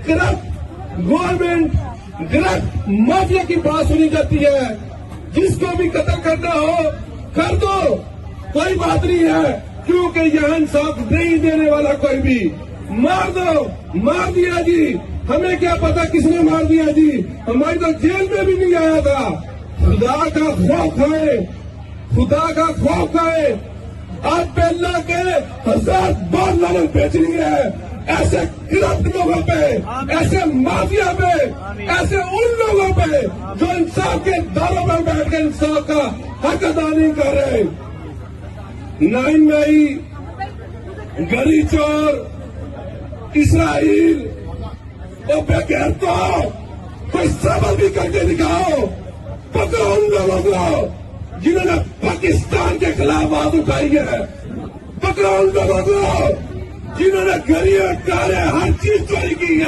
Corrupt government corrupt mafia की बात सुनी जाती है। जिसको भी कत्ल करना हो कर दो, कोई बात नहीं है, क्योंकि यहाँ इंसाफ नहीं देने वाला कोई भी। मार दो, मार दिया जी, हमें क्या पता किसने मार दिया जी, हमारी तो जेल में भी नहीं आया था। खुदा का खौफ खाए, खुदा का खौफ खाए। आप पे अल्लाह के 1000 बार लानत भेजनी है ऐसे करप्ट लोगों पे, ऐसे माफिया पे, ऐसे उन लोगों पे जो इंसाफ के दारों पर बैठ कर इंसाफ का हक अदा नहीं कर रहे। 9 मई गरी चोर इसराइल बगैर तो कोई सबक भी करके दिखाओ। पकड़ो उन लोगों को जिन्होंने पाकिस्तान के खिलाफ आवाज उठाई है। पकड़ो उन लोगों को जिन्होंने गरीब कारे हर चीज चोरी की है।